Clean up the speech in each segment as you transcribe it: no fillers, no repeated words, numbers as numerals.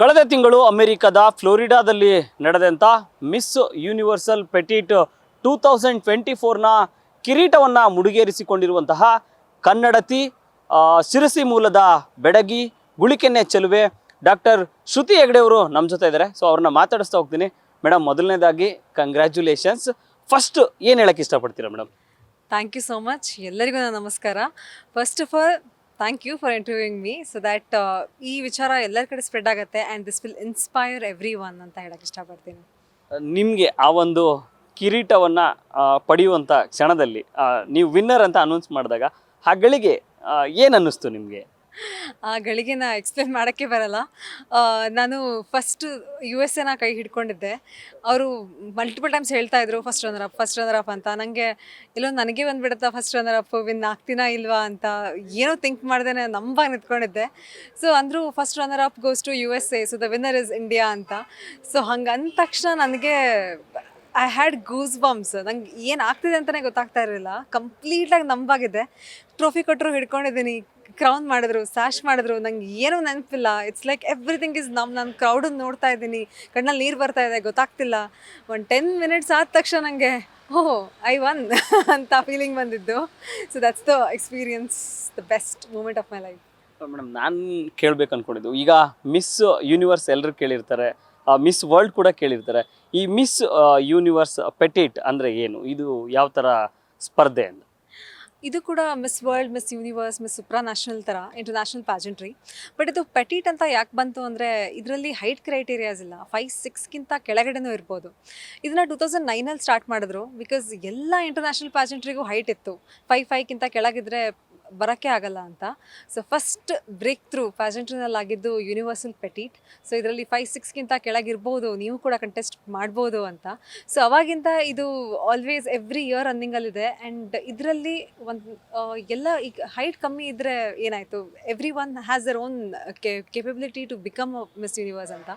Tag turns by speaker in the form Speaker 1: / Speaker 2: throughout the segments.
Speaker 1: ಕಳೆದ ತಿಂಗಳು ಅಮೆರಿಕದ ಫ್ಲೋರಿಡಾದಲ್ಲಿ ನಡೆದಂಥ ಮಿಸ್ ಯೂನಿವರ್ಸಲ್ ಪೆಟಿಟ್ 2024ನ ಕಿರೀಟವನ್ನು ಮುಡಿಗೇರಿಸಿಕೊಂಡಿರುವಂತಹ ಕನ್ನಡತಿ ಶಿರಸಿ ಮೂಲದ ಬೆಡಗಿ ಗುಳಿಕೆನ್ನೆ ಚೆಲುವೆ ಡಾಕ್ಟರ್ ಶ್ರುತಿ ಹೆಗ್ಡೆ ಅವರು ನಮ್ಮ ಜೊತೆ ಇದ್ದಾರೆ. ಸೊ ಅವ್ರನ್ನ ಮಾತಾಡಿಸ್ತಾ ಹೋಗ್ತೀನಿ. ಮೇಡಮ್, ಮೊದಲನೇದಾಗಿ ಕಂಗ್ರ್ಯಾಚುಲೇಷನ್ಸ್. ಫಸ್ಟ್ ಏನು ಹೇಳಕ್ಕೆ ಇಷ್ಟಪಡ್ತೀರಾ madam?
Speaker 2: Thank you so much. ಎಲ್ಲರಿಗೂ ನನ್ನ ನಮಸ್ಕಾರ. First of all thank you for interviewing me so that ಈ ವಿಚಾರ ಎಲ್ಲರ ಕಡೆ ಸ್ಪ್ರೆಡ್ ಆಗುತ್ತೆ and this will inspire everyone ಅಂತ ಹೇಳಕ್ಕೆ ಇಷ್ಟಪಡ್ತೀನಿ.
Speaker 1: ನಿಮಗೆ ಆ ಒಂದು ಕಿರೀಟವನ್ನು ಪಡೆಯುವಂಥ ಕ್ಷಣದಲ್ಲಿ ನೀವು ವಿನ್ನರ್ ಅಂತ ಅನೌನ್ಸ್ ಮಾಡಿದಾಗ ಆ ಗಳಿಗೆ ಏನು ಅನ್ನಿಸ್ತು ನಿಮಗೆ?
Speaker 2: ಆ ಗಳಿಗೆನ ಎಕ್ಸ್ಪ್ಲೇನ್ ಮಾಡೋಕ್ಕೆ ಬರಲ್ಲ. ನಾನು ಫಸ್ಟ್ USA ಕೈ ಹಿಡ್ಕೊಂಡಿದ್ದೆ. ಅವರು ಮಲ್ಟಿಪಲ್ ಟೈಮ್ಸ್ ಹೇಳ್ತಾ ಇದ್ರು ಫಸ್ಟ್ ರನ್ನರ್ ಅಪ್ ಅಂತ. ನನಗೆ ಇಲ್ಲೊಂದು ನನಗೆ ಬಂದುಬಿಡುತ್ತಾ ಫಸ್ಟ್ ರನ್ನರ್ ಅಪ್ ವಿನ್ ಆಗ್ತೀನಾ ಇಲ್ವಾ ಅಂತ ಏನೋ ಥಿಂಕ್ ಮಾಡ್ದೇನೆ ನಂಬಾಗಿ ನಿಂತ್ಕೊಂಡಿದ್ದೆ. ಸೊ ಅಂದರೂ first runner up goes to USA, so the winner is India ಅಂತ. ಸೊ ಹಂಗೆ ಅಂದ ತಕ್ಷಣ ನನಗೆ ಐ ಹ್ಯಾಡ್ ಗೂಸ್ ಬಂಪ್ಸ್. ನಂಗೆ ಏನು ಆಗ್ತಿದೆ ಅಂತಲೇ ಗೊತ್ತಾಗ್ತಾ ಇರಲಿಲ್ಲ. ಕಂಪ್ಲೀಟಾಗಿ ನಂಬಾಗಿದೆ. ಟ್ರೋಫಿ ಕೊಟ್ಟರು ಹಿಡ್ಕೊಂಡಿದ್ದೀನಿ, ಕ್ರೌನ್ ಮಾಡಿದ್ರು, ಸ್ಯಾಶ್ ಮಾಡಿದ್ರು, ನಂಗೆ ಏನೂ ನೆನಪಿಲ್ಲ. ಇಟ್ಸ್ ಲೈಕ್ ಎವ್ರಿಥಿಂಗ್ ಇಸ್ ನಾನು ಕ್ರೌಡನ್ನು ನೋಡ್ತಾ ಇದ್ದೀನಿ, ಕಣ್ಣಲ್ಲಿ ನೀರು ಬರ್ತಾ ಇದೆ, ಗೊತ್ತಾಗ್ತಿಲ್ಲ. ಒಂದು 10 ಮಿನಿಟ್ಸ್ ಆದ ತಕ್ಷಣ ನನಗೆ ಓಹ್ ಐ ಒನ್ ಅಂತ ಫೀಲಿಂಗ್ ಬಂದಿದ್ದು. So that's the experience, the best moment of my life.
Speaker 1: Madam, ನಾನು ಕೇಳಬೇಕು ಅಂದ್ಕೊಂಡಿದ್ದು, ಈಗ ಮಿಸ್ ಯೂನಿವರ್ಸ್ ಎಲ್ಲರೂ ಕೇಳಿರ್ತಾರೆ, ಮಿಸ್ ವರ್ಲ್ಡ್ ಕೂಡ ಕೇಳಿರ್ತಾರೆ. ಈ ಮಿಸ್ ಯೂನಿವರ್ಸ್ ಪೆಟಿಟ್ ಅಂದರೆ ಏನು? ಇದು ಯಾವ ಥರ ಸ್ಪರ್ಧೆ ಅಂತ?
Speaker 2: ಇದು ಕೂಡ miss world, miss universe, miss ಸುಪ್ರಾ national ಥರ ಇಂಟರ್ನ್ಯಾಷನಲ್ ಪ್ಯಾಜೆಂಟ್ರಿ. ಬಟ್ ಇದು ಪೆಟಿಟ್ ಅಂತ ಯಾಕೆ ಬಂತು ಅಂದರೆ ಇದರಲ್ಲಿ ಹೈಟ್ ಕ್ರೈಟೀರಿಯಾಸ್ ಇಲ್ಲ. 5'6" ಕೆಳಗಡೆನೂ ಇರ್ಬೋದು. ಇದನ್ನು 2009 ಸ್ಟಾರ್ಟ್ ಮಾಡಿದ್ರು. ಬಿಕಾಸ್ ಎಲ್ಲ ಇಂಟರ್ನ್ಯಾಷನಲ್ ಪ್ಯಾಜೆಂಟ್ರಿಗೂ ಹೈಟ್ ಇತ್ತು. 5'5" ಕೆಳಗಿದ್ರೆ ಬರೋಕ್ಕೆ ಆಗಲ್ಲ ಅಂತ. ಸೊ ಫಸ್ಟ್ ಬ್ರೇಕ್ ಥ್ರೂ ಪ್ಯಾಜೆಂಟ್ರಿನಲ್ಲಿ ಆಗಿದ್ದು ಯೂನಿವರ್ಸಲ್ ಪೆಟಿಟ್. ಸೊ ಇದರಲ್ಲಿ 5'6" ಕೆಳಗಿರ್ಬೋದು, ನೀವು ಕೂಡ ಕಂಟೆಸ್ಟ್ ಮಾಡ್ಬೋದು ಅಂತ. ಸೊ ಅವಾಗಿಂದ ಇದು ಆಲ್ವೇಸ್ ಎವ್ರಿ ಇಯರ್ ರನ್ನಿಂಗಲ್ಲಿದೆ. ಆ್ಯಂಡ್ ಇದರಲ್ಲಿ ಒಂದು ಎಲ್ಲ ಈಗ ಹೈಟ್ ಕಮ್ಮಿ ಇದ್ದರೆ ಏನಾಯಿತು, everyone has their own capability to become Miss Universe ಅಂತ.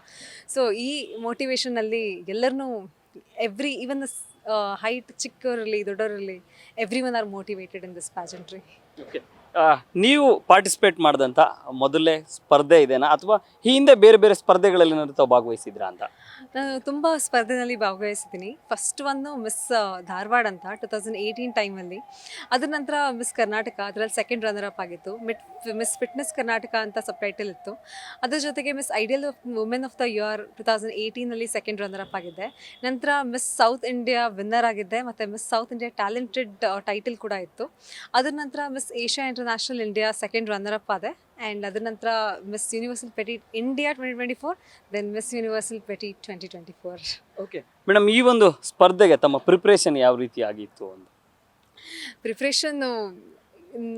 Speaker 2: ಸೊ ಈ ಮೋಟಿವೇಶನಲ್ಲಿ ಎಲ್ಲರನ್ನೂ ಈವನ್ ಹೈಟ್ ಚಿಕ್ಕವರಲ್ಲಿ ದೊಡ್ಡವರಲ್ಲಿ everyone are motivated in this pageantry.
Speaker 1: Okay, ನೀವು ಪಾರ್ಟಿಸಿಪೇಟ್ ಮಾಡಿದಂಥ ಮೊದಲೇ ಸ್ಪರ್ಧೆ ಇದೆನಾ, ಅಥವಾ ಈ ಹಿಂದೆ ಬೇರೆ ಬೇರೆ ಸ್ಪರ್ಧೆಗಳಲ್ಲಿ ತಾವು ಭಾಗವಹಿಸಿದ್ರಾ ಅಂತ?
Speaker 2: ನಾನು ತುಂಬ ಸ್ಪರ್ಧೆಯಲ್ಲಿ ಭಾಗವಹಿಸಿದ್ದೀನಿ. ಫಸ್ಟ್ ಒಂದು ಮಿಸ್ ಧಾರವಾಡ ಅಂತ 2018 ಟೈಮಲ್ಲಿ. ಅದ್ರ ನಂತರ ಮಿಸ್ ಕರ್ನಾಟಕ, ಅದರಲ್ಲಿ ಸೆಕೆಂಡ್ ರನ್ನರ್ ಅಪ್ ಆಗಿತ್ತು. ಮಿಸ್ ಫಿಟ್ನೆಸ್ ಕರ್ನಾಟಕ ಅಂತ ಸಬ್ ಟೈಟಲ್ ಇತ್ತು. ಅದ್ರ ಜೊತೆಗೆ Miss Ideal Women of the Year 2018ನಲ್ಲಿ ಸೆಕೆಂಡ್ ರನ್ನರ್ ಅಪ್ ಆಗಿದ್ದೆ. ನಂತರ ಮಿಸ್ ಸೌತ್ ಇಂಡಿಯಾ ವಿನ್ನರ್ ಆಗಿದ್ದೆ, ಮತ್ತು Miss South India Talented title ಕೂಡ ಇತ್ತು. ಅದ್ರ ನಂತರ Miss Asia International India second runner up ಆದೆ. ಆ್ಯಂಡ್ ಅದರ ನಂತರ Miss Universal petit India 2024, then Miss Universal Petite 2024.
Speaker 1: Okay madam, ಈ ಒಂದು ಸ್ಪರ್ಧೆಗೆ ತಮ್ಮ ಪ್ರಿಪ್ರೇಷನ್ ಯಾವ ರೀತಿ ಆಗಿತ್ತು ಅಂತ?
Speaker 2: ಪ್ರಿಪ್ರೇಷನ್ನು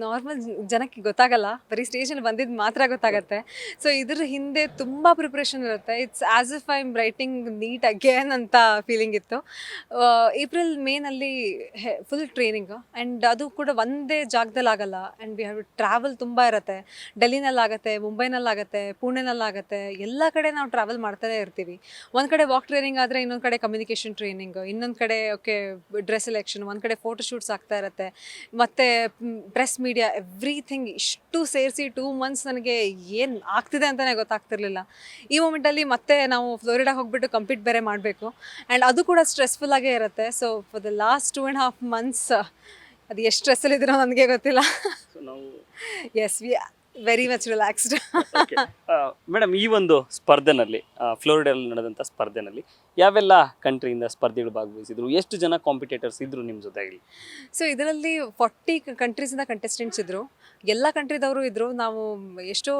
Speaker 2: ನಾರ್ಮಲ್ ಜನಕ್ಕೆ ಗೊತ್ತಾಗಲ್ಲ, ಬರೀ ಸ್ಟೇಜಲ್ಲಿ ಬಂದಿದ್ದು ಮಾತ್ರ ಗೊತ್ತಾಗತ್ತೆ. ಸೊ ಇದ್ರ ಹಿಂದೆ ತುಂಬ ಪ್ರಿಪ್ರೇಷನ್ ಇರುತ್ತೆ. It's as if I am writing NEET again ಅಂತ ಫೀಲಿಂಗ್ ಇತ್ತು. ಏಪ್ರಿಲ್ ಮೇನಲ್ಲಿ ಫುಲ್ ಟ್ರೈನಿಂಗು. ಆ್ಯಂಡ್ ಅದು ಕೂಡ ಒಂದೇ ಜಾಗದಲ್ಲಿ ಆಗಲ್ಲ. And we have to travel ತುಂಬ ಇರುತ್ತೆ. ಡೆಲ್ಲಿನಲ್ಲಾಗತ್ತೆ, ಮುಂಬೈನಲ್ಲಾಗತ್ತೆ, ಪುಣೆನಲ್ಲಾಗತ್ತೆ, ಎಲ್ಲ ಕಡೆ ನಾವು ಟ್ರಾವೆಲ್ ಮಾಡ್ತಾನೆ ಇರ್ತೀವಿ. ಒಂದು ಕಡೆ ವಾಕ್ ಟ್ರೈನಿಂಗ್ ಆದರೆ ಇನ್ನೊಂದು ಕಡೆ ಕಮ್ಯುನಿಕೇಷನ್ ಟ್ರೈನಿಂಗ್, ಇನ್ನೊಂದು ಕಡೆ ಓಕೆ ಡ್ರೆಸ್ ಸೆಲೆಕ್ಷನ್, ಒಂದು ಕಡೆ ಫೋಟೋ ಶೂಟ್ಸ್ ಆಗ್ತಾ ಇರುತ್ತೆ, ಮತ್ತು ಪ್ರೆಸ್ ಮೀಡಿಯಾ, ಎವ್ರಿಥಿಂಗ್. ಇಷ್ಟು ಸೇರಿಸಿ 2 months ನನಗೆ ಏನು ಆಗ್ತಿದೆ ಅಂತಲೇ ಗೊತ್ತಾಗ್ತಿರ್ಲಿಲ್ಲ. ಈ ಮೂಮೆಂಟಲ್ಲಿ ಮತ್ತೆ ನಾವು ಫ್ಲೋರಿಡಾ ಹೋಗ್ಬಿಟ್ಟು ಕಂಪೀಟ್ ಬೇರೆ ಮಾಡಬೇಕು. ಆ್ಯಂಡ್ ಅದು ಕೂಡ ಸ್ಟ್ರೆಸ್ಫುಲ್ಲಾಗೇ ಇರುತ್ತೆ. So for the last 2.5 months ಅದು ಎಷ್ಟು ಸ್ಟ್ರೆಸ್ಸಲ್ಲಿದ್ದೀರೋ ನನಗೆ ಗೊತ್ತಿಲ್ಲ. Yes, we very much relaxed.
Speaker 1: Madam, ಈ ಒಂದು ಸ್ಪರ್ಧೆನಲ್ಲಿ ಫ್ಲೋರಿಡಾದಲ್ಲಿ ನಡೆದಂಥ ಸ್ಪರ್ಧೆನಲ್ಲಿ ಯಾವೆಲ್ಲ ಕಂಟ್ರಿಯಿಂದ ಸ್ಪರ್ಧಿಗಳು ಭಾಗವಹಿಸಿದ್ರು? ಎಷ್ಟು ಜನ ಕಾಂಪಿಟೇಟರ್ಸ್ ಇದ್ರು ನಿಮ್ಮ ಜೊತೆಗೆ?
Speaker 2: ಸೊ ಇದರಲ್ಲಿ 40 ಕಂಟ್ರೀಸಿಂದ ಕಂಟೆಸ್ಟೆಂಟ್ಸ್ ಇದ್ದರು. ಎಲ್ಲ ಕಂಟ್ರಿದವರು ಇದ್ದರು. ನಾವು ಎಷ್ಟೋ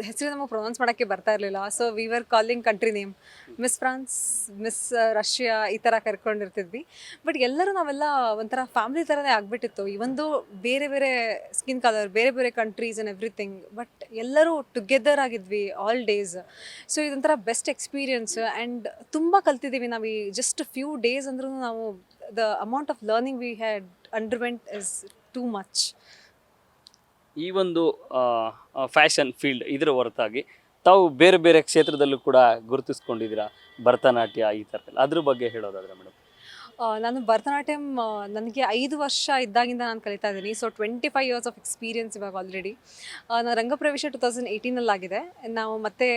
Speaker 2: ಹೆಸರು ನಮಗೆ ಪ್ರೊನೌನ್ಸ್ ಮಾಡೋಕ್ಕೆ ಬರ್ತಾ ಇರಲಿಲ್ಲ. So we were calling country name. Miss France, miss Russia, ಈ ಥರ ಕರ್ಕೊಂಡಿರ್ತಿದ್ವಿ. ಬಟ್ ಎಲ್ಲರೂ ನಾವೆಲ್ಲ ಒಂಥರ ಫ್ಯಾಮಿಲಿ ಥರನೇ ಆಗಿಬಿಟ್ಟಿತ್ತು. ಇವೊಂದು ಬೇರೆ ಬೇರೆ ಸ್ಕಿನ್ ಕಲರ್, ಬೇರೆ ಬೇರೆ ಕಂಟ್ರೀಸ್ ಆ್ಯಂಡ್ ಎವ್ರಿಥಿಂಗ್, ಬಟ್ ಎಲ್ಲರೂ ಟುಗೆದರ್ ಆಗಿದ್ವಿ ಆಲ್ ಡೇಸ್. ಸೊ ಇದೊಂಥರ ಬೆಸ್ಟ್ ಎಕ್ಸ್ಪೀರಿಯನ್ಸ್. ಆ್ಯಂಡ್ ತುಂಬ ಕಲ್ತಿದ್ದೀವಿ ನಾವು. ಈ ಜಸ್ಟ್ ಫ್ಯೂ ಡೇಸ್ ಅಂದ್ರೂ ನಾವು the amount of learning we had underwent is too much.
Speaker 1: ಈ ಒಂದು ಫ್ಯಾಷನ್ ಫೀಲ್ಡ್ ಇದರ ಹೊರತಾಗಿ ತಾವು ಬೇರೆ ಬೇರೆ ಕ್ಷೇತ್ರದಲ್ಲೂ ಕೂಡ ಗುರುತಿಸ್ಕೊಂಡಿದ್ದೀರಾ, ಭರತನಾಟ್ಯ ಈ ಥರ ಎಲ್ಲ, ಅದ್ರ ಬಗ್ಗೆ ಹೇಳೋದಾದ್ರೆ ಮೇಡಮ್?
Speaker 2: ನಾನು ಭರತನಾಟ್ಯಂ ನನಗೆ 5 ವರ್ಷ ಇದ್ದಾಗಿಂದ ನಾನು ಕಲಿತಾ ಇದ್ದೀನಿ. ಸೊ 25 ಇಯರ್ಸ್ ಆಫ್ ಎಕ್ಸ್ಪೀರಿಯನ್ಸ್ ಇವಾಗ ಆಲ್ರೆಡಿ. ನಾನು ರಂಗಪ್ರವೇಶ 2018 ಆಗಿದೆ. ನಾವು ಮತ್ತೆ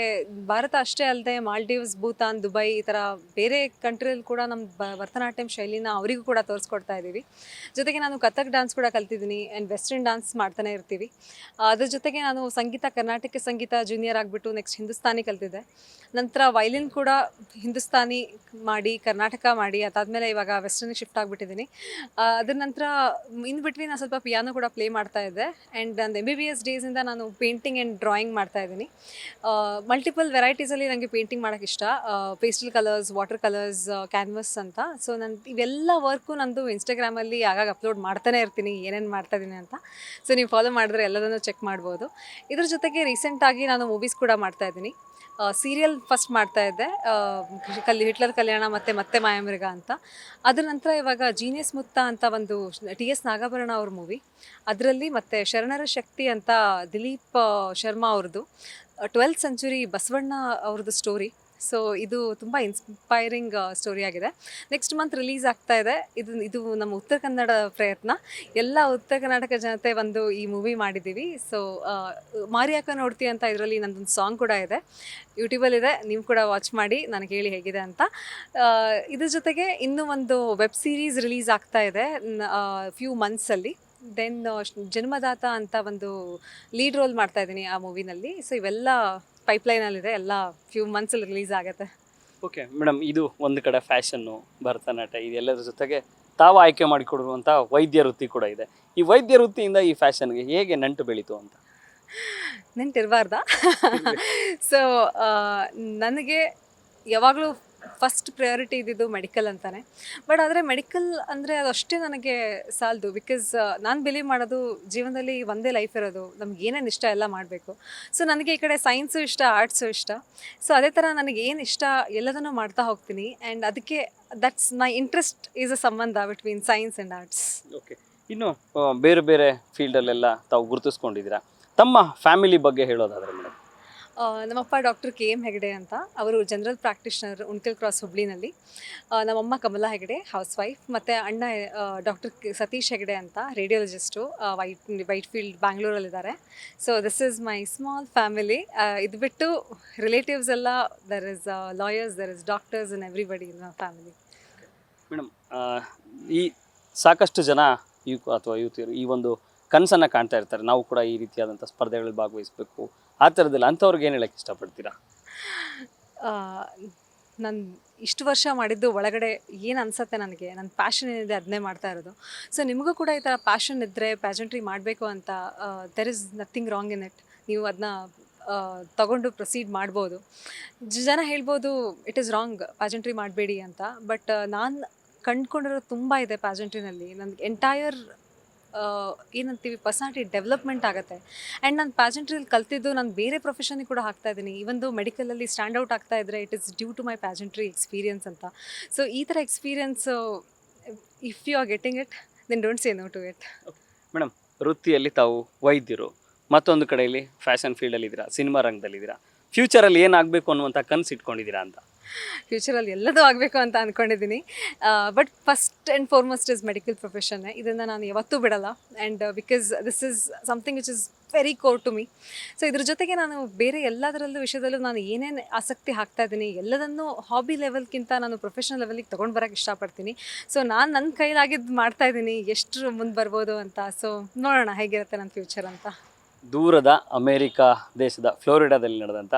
Speaker 2: ಭಾರತ ಅಷ್ಟೇ ಅಲ್ಲದೆ ಮಾಲ್ಡೀವ್ಸ್, ಭೂತಾನ್, ದುಬೈ ಈ ಥರ ಬೇರೆ ಕಂಟ್ರಿಯಲ್ಲಿ ಕೂಡ ನಮ್ಮ ಭರತನಾಟ್ಯಂ ಶೈಲಿನ ಅವರಿಗೂ ಕೂಡ ತೋರಿಸ್ಕೊಡ್ತಾ ಇದ್ದೀವಿ. ಜೊತೆಗೆ ನಾನು ಕಥಕ್ ಡ್ಯಾನ್ಸ್ ಕೂಡ ಕಲ್ತಿದ್ದೀನಿ ಆ್ಯಂಡ್ ವೆಸ್ಟರ್ನ್ ಡ್ಯಾನ್ಸ್ ಮಾಡ್ತಾನೆ ಇರ್ತೀವಿ. ಅದ್ರ ಜೊತೆಗೆ ನಾನು ಸಂಗೀತ, ಕರ್ನಾಟಕ ಸಂಗೀತ ಜೂನಿಯರ್ ಆಗಿಬಿಟ್ಟು ನೆಕ್ಸ್ಟ್ ಹಿಂದೂಸ್ತಾನಿ ಕಲ್ತಿದ್ದೆ. ನಂತರ ವೈಲಿನ್ ಕೂಡ ಹಿಂದೂಸ್ತಾನಿ ಮಾಡಿ, ಕರ್ನಾಟಕ ಮಾಡಿ, ಅದಾದಮೇಲೆ ಇವಾಗ ವೆಸ್ಟರ್ನಿಗೆ ಶಿಫ್ಟ್ ಆಗಿಬಿಟ್ಟಿದ್ದೀನಿ. ಅದ್ರ ನಂತರ ಇನ್ ಬಿಟ್ವೀನ್ ನಾನು ಸ್ವಲ್ಪ ಪಿಯಾನೋ ಕೂಡ ಪ್ಲೇ ಮಾಡ್ತಾ ಇದ್ದೆ. ಆ್ಯಂಡ್ ನನ್ನ MBBS ಡೇಸಿಂದ ನಾನು ಪೇಂಟಿಂಗ್ ಆ್ಯಂಡ್ ಡ್ರಾಯಿಂಗ್ ಮಾಡ್ತಾ ಇದ್ದೀನಿ. ಮಲ್ಟಿಪಲ್ ವೆರೈಟೀಸಲ್ಲಿ ನನಗೆ ಪೇಂಟಿಂಗ್ ಮಾಡೋಕ್ಕೆ ಇಷ್ಟ. Pastel colours, water colours, canvass ಅಂತ. ಸೊ ನಾನು ಇವೆಲ್ಲ ವರ್ಕು ನಂದು ಇನ್ಸ್ಟಾಗ್ರಾಮಲ್ಲಿ ಆಗಾಗ ಅಪ್ಲೋಡ್ ಮಾಡ್ತಾನೆ ಇರ್ತೀನಿ, ಏನೇನು ಮಾಡ್ತಾ ಇದ್ದೀನಿ ಅಂತ. ಸೊ ನೀವು ಫಾಲೋ ಮಾಡಿದ್ರೆ ಎಲ್ಲದನ್ನು ಚೆಕ್ ಮಾಡ್ಬೋದು. ಇದ್ರ ಜೊತೆಗೆ ರೀಸೆಂಟಾಗಿ ನಾನು ಮೂವೀಸ್ ಕೂಡ ಮಾಡ್ತಾ ಇದ್ದೀನಿ. ಸೀರಿಯಲ್ ಫಸ್ಟ್ ಮಾಡ್ತಾ ಇದ್ದೆ, ಹಿಟ್ಲರ್ ಕಲ್ಯಾಣ ಮತ್ತು ಮತ್ತೆ ಮಾಯಾಮೃಗ ಅಂತ. ಅದ್ರ ನಂತರ ಇವಾಗ ಜೀನಿಯಸ್ ಮುತ್ತ ಅಂತ ಒಂದು TS ನಾಗಾಭರಣ ಅವ್ರ ಮೂವಿ, ಅದರಲ್ಲಿ ಮತ್ತು ಶರಣರ ಶಕ್ತಿ ಅಂತ ದಿಲೀಪ್ ಶರ್ಮಾ ಅವ್ರದ್ದು 12th ಸೆಂಚುರಿ ಬಸವಣ್ಣ ಅವ್ರದ್ದು ಸ್ಟೋರಿ. ಸೊ ಇದು ತುಂಬ ಇನ್ಸ್ಪೈರಿಂಗ್ ಸ್ಟೋರಿ ಆಗಿದೆ. ನೆಕ್ಸ್ಟ್ ಮಂತ್ ರಿಲೀಸ್ ಆಗ್ತಾ ಇದೆ. ಇದು ನಮ್ಮ ಉತ್ತರ ಕನ್ನಡ ಪ್ರಯತ್ನ. ಎಲ್ಲ ಉತ್ತರ ಕರ್ನಾಟಕ ಜನತೆ ಒಂದು ಈ ಮೂವಿ ಮಾಡಿದ್ದೀವಿ. ಸೊ ಮಾರಿಯಾಕ ನೋಡ್ತಿ ಅಂತ ಇದರಲ್ಲಿ ನನ್ನದೊಂದು ಸಾಂಗ್ ಕೂಡ ಇದೆ, ಯೂಟ್ಯೂಬಲ್ಲಿದೆ, ನೀವು ಕೂಡ ವಾಚ್ ಮಾಡಿ ನನಗೆ ಹೇಳಿ ಹೇಗಿದೆ ಅಂತ. ಇದ್ರ ಜೊತೆಗೆ ಇನ್ನೂ ಒಂದು ವೆಬ್ ಸೀರೀಸ್ ರಿಲೀಸ್ ಆಗ್ತಾ ಇದೆ ಫ್ಯೂ ಮಂತ್ಸಲ್ಲಿ. ದೆನ್ ಜನ್ಮದಾತ ಅಂತ ಒಂದು ಲೀಡ್ ರೋಲ್ ಮಾಡ್ತಾ ಇದ್ದೀನಿ ಆ ಮೂವಿನಲ್ಲಿ. ಸೊ ಇವೆಲ್ಲ ಪೈಪ್ಲೈನಲ್ಲಿದೆ, ಎಲ್ಲ ಫ್ಯೂ ಮಂತ್ಸಲ್ಲಿ ರಿಲೀಸ್ ಆಗುತ್ತೆ.
Speaker 1: ಓಕೆ ಮೇಡಮ್, ಇದು ಒಂದು ಕಡೆ ಫ್ಯಾಷನ್ನು, ಭರತನಾಟ್ಯ, ಇದೆಲ್ಲದ್ರ ಜೊತೆಗೆ ತಾವು ಆಯ್ಕೆ ಮಾಡಿಕೊಡುವಂಥ ವೈದ್ಯ ವೃತ್ತಿ ಕೂಡ ಇದೆ. ಈ ವೈದ್ಯ ವೃತ್ತಿಯಿಂದ ಈ ಫ್ಯಾಷನ್ಗೆ ಹೇಗೆ ನಂಟು ಬೆಳೀತು ಅಂತ?
Speaker 2: ನೆಂಟಿರಬಾರ್ದಾ? ಸೊ ನನಗೆ ಯಾವಾಗಲೂ ಫಸ್ಟ್ ಪ್ರಯಾರಿಟಿ ಇದ್ದಿದ್ದು ಮೆಡಿಕಲ್ ಅಂತಾನೆ. ಬಟ್ ಆದರೆ ಮೆಡಿಕಲ್ ಅಂದರೆ ಅದಷ್ಟೇ ನನಗೆ ಸಾಲದು. ಬಿಕಾಸ್ ನಾನು ಬಿಲೀವ್ ಮಾಡೋದು ಜೀವನದಲ್ಲಿ ಒಂದೇ ಲೈಫ್ ಇರೋದು, ನಮ್ಗೆ ಏನೇನು ಇಷ್ಟ ಎಲ್ಲ ಮಾಡಬೇಕು. ಸೊ ನನಗೆ ಈ ಕಡೆ ಸೈನ್ಸು ಇಷ್ಟ, ಆರ್ಟ್ಸು ಇಷ್ಟ. ಸೊ ಅದೇ ಥರ ನನಗೆ ಏನು ಇಷ್ಟ ಎಲ್ಲದನ್ನೂ ಮಾಡ್ತಾ ಹೋಗ್ತೀನಿ. ಆ್ಯಂಡ್ ಅದಕ್ಕೆ that's my interest is a ಸಂಬಂಧ between science and arts.
Speaker 1: Okay, ಇನ್ನು ಬೇರೆ ಬೇರೆ ಫೀಲ್ಡಲ್ಲೆಲ್ಲ ತಾವು ಗುರುತಿಸ್ಕೊಂಡಿದ್ದೀರಾ. ತಮ್ಮ ಫ್ಯಾಮಿಲಿ ಬಗ್ಗೆ ಹೇಳೋದಾದರೆ ಮೇಡಮ್?
Speaker 2: ನಮ್ಮಪ್ಪ ಡಾಕ್ಟರ್ KM ಹೆಗಡೆ ಅಂತ, ಅವರು ಜನರಲ್ ಪ್ರಾಕ್ಟಿಷನರ್, ಉಣ್ಕಲ್ ಕ್ರಾಸ್, ಹುಬ್ಳಿನಲ್ಲಿ. ನಮ್ಮಮ್ಮ ಕಮಲಾ ಹೆಗಡೆ, ಹೌಸ್ ವೈಫ್. ಮತ್ತು ಅಣ್ಣ ಡಾಕ್ಟರ್ ಸತೀಶ್ ಹೆಗಡೆ ಅಂತ, ರೇಡಿಯಾಲಜಿಸ್ಟು, ವೈಟ್ ಫೀಲ್ಡ್ ಬ್ಯಾಂಗ್ಳೂರಲ್ಲಿದ್ದಾರೆ. So this is my small family. ಇದು ಬಿಟ್ಟು ರಿಲೇಟಿವ್ಸ್ ಎಲ್ಲ, there is lawyers, there is doctors in everybody in my family.
Speaker 1: Madam, ಈ ಸಾಕಷ್ಟು ಜನ ಅಥವಾ ಯುವತಿಯರು ಈ ಒಂದು ಕನಸನ್ನು ಕಾಣ್ತಾ ಇರ್ತಾರೆ, ನಾವು ಕೂಡ ಈ ರೀತಿಯಾದಂಥ ಸ್ಪರ್ಧೆಗಳಲ್ಲಿ ಭಾಗವಹಿಸಬೇಕು, ಆ ಥರದಲ್ಲಿ. ಅಂಥವ್ರಿಗೆ ಏನು ಹೇಳಕ್ಕೆ ಇಷ್ಟಪಡ್ತೀರಾ?
Speaker 2: ನಾನು ಇಷ್ಟು ವರ್ಷ ಮಾಡಿದ್ದು ಒಳಗಡೆ ಏನು ಅನಿಸುತ್ತೆ ನನಗೆ, ನನ್ನ ಪ್ಯಾಷನ್ ಏನಿದೆ ಅದನ್ನೇ ಮಾಡ್ತಾ ಇರೋದು. ಸೊ ನಿಮಗೂ ಕೂಡ ಈ ಥರ ಪ್ಯಾಷನ್ ಇದ್ದರೆ, ಪ್ಯಾಜೆಂಟ್ರಿ ಮಾಡಬೇಕು ಅಂತ, there is nothing wrong in it. ನೀವು ಅದನ್ನ ತಗೊಂಡು ಪ್ರೊಸೀಡ್ ಮಾಡ್ಬೋದು. ಜನ ಹೇಳ್ಬೋದು ಇಟ್ ಈಸ್ ರಾಂಗ್, ಪ್ಯಾಜೆಂಟ್ರಿ ಮಾಡಬೇಡಿ ಅಂತ. ಬಟ್ ನಾನು ಕಂಡುಕೊಂಡಿರೋದು ತುಂಬ ಇದೆ ಪ್ಯಾಜೆಂಟ್ರಿನಲ್ಲಿ. ನನಗೆ ಎಂಟೈರ್ ಏನಂತೀವಿ ಪರ್ಸನಾಲಿಟಿ ಡೆವಲಪ್ಮೆಂಟ್ ಆಗುತ್ತೆ. ಆ್ಯಂಡ್ ನಾನು ಪ್ಯಾಜೆಂಟ್ರಿಯಲ್ಲಿ ಕಲ್ತಿದ್ದು ನಾನು ಬೇರೆ ಪ್ರೊಫೆಷನಿಗೆ ಕೂಡ ಹಾಕ್ತಾ ಇದ್ದೀನಿ. ಇವೊಂದು ಮೆಡಿಕಲಲ್ಲಿ ಸ್ಟ್ಯಾಂಡ್ ಔಟ್ ಆಗ್ತಾ ಇದ್ದರೆ it is due to my pageantry experience ಅಂತ. ಸೊ ಈ ಥರ experience if you are getting it then don't say no to it.
Speaker 1: Madam, ವೃತ್ತಿಯಲ್ಲಿ ತಾವು ವೈದ್ಯರು, ಮತ್ತೊಂದು ಕಡೆಯಲ್ಲಿ ಫ್ಯಾಷನ್ ಫೀಲ್ಡಲ್ಲಿದ್ದೀರಾ, ಸಿನಿಮಾ ರಂಗದಲ್ಲಿದ್ದೀರಾ. ಫ್ಯೂಚರಲ್ಲಿ ಏನಾಗಬೇಕು ಅನ್ನುವಂಥ ಕನಸು ಇಟ್ಕೊಂಡಿದ್ದೀರಾ ಅಂತ?
Speaker 2: ಫ್ಯೂಚರಲ್ಲಿ ಎಲ್ಲದೂ ಆಗಬೇಕು ಅಂತ ಅಂದ್ಕೊಂಡಿದ್ದೀನಿ. But first and foremost is medical ಪ್ರೊಫೆಷನ್ನೇ. ಇದನ್ನು ನಾನು ಯಾವತ್ತೂ ಬಿಡಲ್ಲ. And because this is something which is very core to me. So ಇದ್ರ ಜೊತೆಗೆ ನಾನು ಬೇರೆ ಎಲ್ಲದರಲ್ಲೂ ವಿಷಯದಲ್ಲೂ ನಾನು ಏನೇನು ಆಸಕ್ತಿ ಹಾಕ್ತಾ ಇದ್ದೀನಿ ಎಲ್ಲದನ್ನೂ ಹಾಬಿ ಲೆವೆಲ್ಗಿಂತ ನಾನು ಪ್ರೊಫೆಷನಲ್ ಲೆವೆಲಿಗೆ ತೊಗೊಂಡು ಬರೋಕ್ಕೆ ಇಷ್ಟಪಡ್ತೀನಿ. ಸೊ ನಾನು ನನ್ನ ಕೈಲಾಗಿದ್ದು ಮಾಡ್ತಾ ಇದ್ದೀನಿ, ಎಷ್ಟು ಮುಂದೆ ಬರ್ಬೋದು ಅಂತ. ಸೊ ನೋಡೋಣ ಹೇಗಿರುತ್ತೆ ನನ್ನ ಫ್ಯೂಚರ್ ಅಂತ.
Speaker 1: ದೂರದ ಅಮೇರಿಕಾ ದೇಶದ ಫ್ಲೋರಿಡಾದಲ್ಲಿ ನಡೆದಂಥ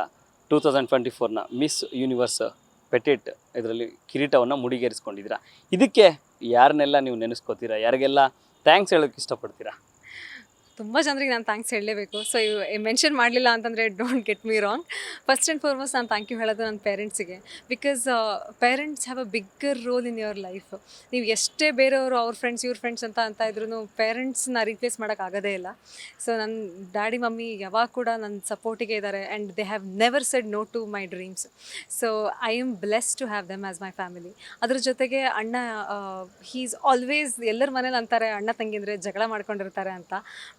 Speaker 1: 2024ನ ಮಿಸ್ ಯೂನಿವರ್ಸ್ ಪೆಟಿಟ್ ಇದರಲ್ಲಿ ಕಿರೀಟವನ್ನು ಮುಡಿಗೇರಿಸ್ಕೊಂಡಿದ್ದೀರಾ. ಇದಕ್ಕೆ ಯಾರನ್ನೆಲ್ಲ ನೀವು ನೆನೆಸ್ಕೋತೀರಾ, ಯಾರಿಗೆಲ್ಲ ಥ್ಯಾಂಕ್ಸ್ ಹೇಳೋಕ್ಕೆ ಇಷ್ಟಪಡ್ತೀರಾ?
Speaker 2: ತುಂಬ ಜನರಿಗೆ ನಾನು ಥ್ಯಾಂಕ್ಸ್ ಹೇಳಲೇಬೇಕು. ಸೊ ಮೆನ್ಷನ್ ಮಾಡಲಿಲ್ಲ ಅಂತಂದರೆ don't get me wrong. First and foremost ನಾನು ಥ್ಯಾಂಕ್ ಯು ಹೇಳೋದು ನನ್ನ ಪೇರೆಂಟ್ಸಿಗೆ. Because parents have a bigger role in your life. ನೀವು ಎಷ್ಟೇ ಬೇರೆಯವರು ಅವ್ರ ಫ್ರೆಂಡ್ಸ್ ಇವ್ರ ಫ್ರೆಂಡ್ಸ್ ಅಂತ ಇದ್ರೂ ಪೇರೆಂಟ್ಸ್ನ ರೀಪ್ಲೇಸ್ ಮಾಡೋಕ್ಕಾಗೋದೇ ಇಲ್ಲ. ಸೊ ನನ್ನ ಡ್ಯಾಡಿ ಮಮ್ಮಿ ಯಾವಾಗ ಕೂಡ ನನ್ನ ಸಪೋರ್ಟಿಗೆ ಇದ್ದಾರೆ. And they have never said no to my dreams. So I am blessed to have them as my family. ಅದ್ರ ಜೊತೆಗೆ ಅಣ್ಣ, ಹೀ ಈಸ್ ಆಲ್ವೇಸ್, ಎಲ್ಲರ ಮನೇಲಿ ಅಂತಾರೆ ಅಣ್ಣ ತಂಗಿ ಅಂದರೆ ಜಗಳ ಮಾಡ್ಕೊಂಡಿರ್ತಾರೆ ಅಂತ.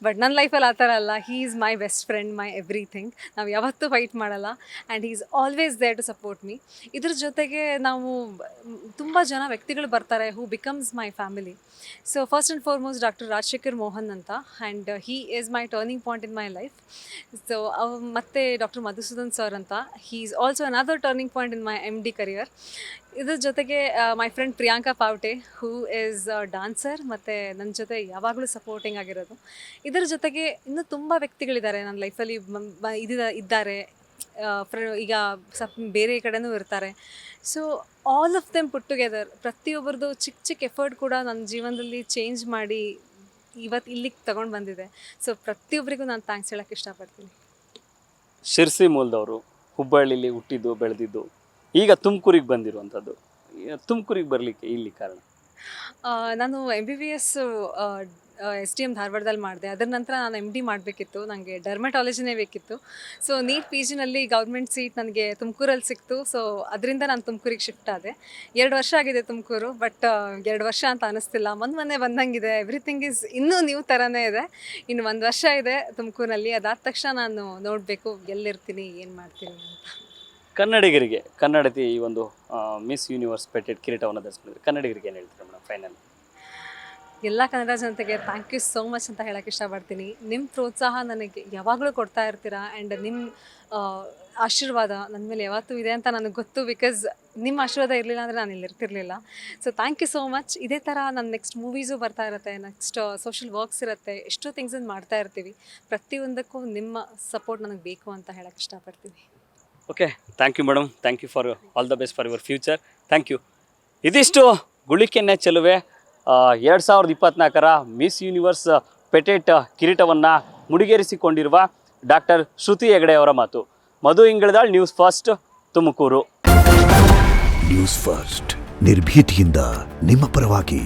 Speaker 2: ಬಟ್ ಬಟ್ ನನ್ನ ಲೈಫಲ್ಲಿ ಆ ಥರ ಅಲ್ಲ. He is my best friend, my everything. ನಾವು ಯಾವತ್ತೂ ಫೈಟ್ ಮಾಡಲ್ಲ and he is always there to support me. ಇದ್ರ ಜೊತೆಗೆ ನಾವು ತುಂಬ ಜನ ವ್ಯಕ್ತಿಗಳು ಬರ್ತಾರೆ who becomes my family. So first and foremost doctor Rajashekar Mohan ಅಂತ, and he is my turning point in my life. So ಮತ್ತು ಡಾಕ್ಟರ್ ಮಧುಸೂದನ್ ಸರ್ ಅಂತ, he is also another turning point in my MD career. ಇದ್ರ ಜೊತೆಗೆ my friend Priyanka Pawte, who is dancer ಮತ್ತು ನನ್ನ ಜೊತೆ ಯಾವಾಗಲೂ supporting ಆಗಿರೋದು. ಇದರ ಜೊತೆಗೆ ಇನ್ನೂ ತುಂಬ ವ್ಯಕ್ತಿಗಳಿದ್ದಾರೆ ನನ್ನ ಲೈಫಲ್ಲಿ ಇದ್ದಾರೆ. ಈಗ ಬೇರೆ ಕಡೆನೂ ಇರ್ತಾರೆ. So all of them put together, ಪ್ರತಿಯೊಬ್ಬರದು ಚಿಕ್ಕ ಚಿಕ್ಕ ಎಫರ್ಟ್ ಕೂಡ ನನ್ನ ಜೀವನದಲ್ಲಿ ಚೇಂಜ್ ಮಾಡಿ ಇವತ್ತು ಇಲ್ಲಿಗೆ ತಗೊಂಡು ಬಂದಿದೆ. ಸೊ ಪ್ರತಿಯೊಬ್ಬರಿಗೂ ನಾನು ಥ್ಯಾಂಕ್ಸ್ ಹೇಳೋಕ್ಕೆ ಇಷ್ಟಪಡ್ತೀನಿ.
Speaker 1: ಶಿರ್ಸಿ ಮೂಲದವರು, ಹುಬ್ಬಳ್ಳಿಲಿ ಹುಟ್ಟಿದ್ದು ಬೆಳೆದಿದ್ದು, ಈಗ ತುಮಕೂರಿಗೆ ಬಂದಿರುವಂಥದ್ದು. ತುಮಕೂರಿಗೆ ಬರಲಿಕ್ಕೆ ಇಲ್ಲಿ ಕಾರಣ?
Speaker 2: ನಾನು MBBS STM ಧಾರವಾಡದಲ್ಲಿ ಮಾಡಿದೆ. ಅದರ ನಂತರ ನಾನು MD ಮಾಡಬೇಕಿತ್ತು. ನನಗೆ ಡರ್ಮಟಾಲಜಿನೇ ಬೇಕಿತ್ತು. ಸೊ ನೀಟ್ PGನಲ್ಲಿ ಗೌರ್ಮೆಂಟ್ ಸೀಟ್ ನನಗೆ ತುಮಕೂರಲ್ಲಿ ಸಿಕ್ತು. ಸೊ ಅದರಿಂದ ನಾನು ತುಮಕೂರಿಗೆ ಶಿಫ್ಟ್ ಆದೆ. 2 ವರ್ಷ ಆಗಿದೆ ತುಮಕೂರು, ಬಟ್ 2 ವರ್ಷ ಅಂತ ಅನ್ನಿಸ್ತಿಲ್ಲ. ಮೊನ್ನೆ ಬಂದಂಗಿದೆ. ಎವ್ರಿಥಿಂಗ್ ಈಸ್ ಇನ್ನೂ ನ್ಯೂ ಥರನೇ ಇದೆ. ಇನ್ನು 1 ವರ್ಷ ಇದೆ ತುಮಕೂರಲ್ಲಿ. ಅದಾದ ತಕ್ಷಣ ನಾನು ನೋಡಬೇಕು ಎಲ್ಲಿರ್ತೀನಿ, ಏನು ಮಾಡ್ತೀನಿ ಅಂತ.
Speaker 1: ಕನ್ನಡಿಗರಿಗೆ, ಕನ್ನಡತಿ ಈ ಒಂದು ಮಿಸ್ ಯೂನಿವರ್ಸ್ ಪೆಟೆಡ್ ಕಿರೀಟವನ್ನು ಧರಿಸ್ಕೊಂಡಿದ್ದಾರೆ. ಕನ್ನಡಿಗರಿಗೆ ಏನು ಹೇಳ್ತೀರಾ ಮೇಡಮ್ ಫೈನಲ್?
Speaker 2: ಎಲ್ಲ ಕನ್ನಡ ಜನತೆಗೆ ಥ್ಯಾಂಕ್ ಯು ಸೋ ಮಚ್ ಅಂತ ಹೇಳೋಕ್ಕೆ ಇಷ್ಟಪಡ್ತೀನಿ. ನಿಮ್ಮ ಪ್ರೋತ್ಸಾಹ ನನಗೆ ಯಾವಾಗಲೂ ಕೊಡ್ತಾ ಇರ್ತೀರಾ, ಆ್ಯಂಡ್ ನಿಮ್ಮ ಆಶೀರ್ವಾದ ನನ್ನ ಮೇಲೆ ಯಾವತ್ತೂ ಇದೆ ಅಂತ ನನಗೆ ಗೊತ್ತು. ಬಿಕಾಸ್ ನಿಮ್ಮ ಆಶೀರ್ವಾದ ಇರಲಿಲ್ಲ ಅಂದರೆ ನಾನು ಇಲ್ಲಿ ಇರ್ತಿರ್ಲಿಲ್ಲ. So thank you so much. ಇದೇ ಥರ ನನ್ನ ನೆಕ್ಸ್ಟ್ ಮೂವೀಸು ಬರ್ತಾ ಇರುತ್ತೆ, ನೆಕ್ಸ್ಟ್ ಸೋಷಿಯಲ್ ವರ್ಕ್ಸ್ ಇರುತ್ತೆ, ಎಷ್ಟೋ ಥಿಂಗ್ಸನ್ನು ಮಾಡ್ತಾ ಇರ್ತೀವಿ. ಪ್ರತಿಯೊಂದಕ್ಕೂ ನಿಮ್ಮ ಸಪೋರ್ಟ್ ನನಗೆ ಬೇಕು ಅಂತ ಹೇಳೋಕ್ಕೆ ಇಷ್ಟಪಡ್ತೀನಿ.
Speaker 1: Okay, thank you madam. Thank you for all the best for your future. Thank you. ಇದಿಷ್ಟು ಗುಳಿಕೆನ್ನೆ ಚೆಲುವೆ 2024ರ ಮಿಸ್ ಯೂನಿವರ್ಸ್ ಪೆಟೆಟ್ ಕಿರೀಟವನ್ನು ಮುಡಿಗೇರಿಸಿಕೊಂಡಿರುವ ಡಾಕ್ಟರ್ ಶ್ರುತಿ ಹೆಗಡೆ ಅವರ ಮಾತು. Madhu Ingaladal, News First, Tumakuru.
Speaker 3: News First, ನಿರ್ಭೀತಿಯಿಂದ ನಿಮ್ಮ ಪರವಾಗಿ.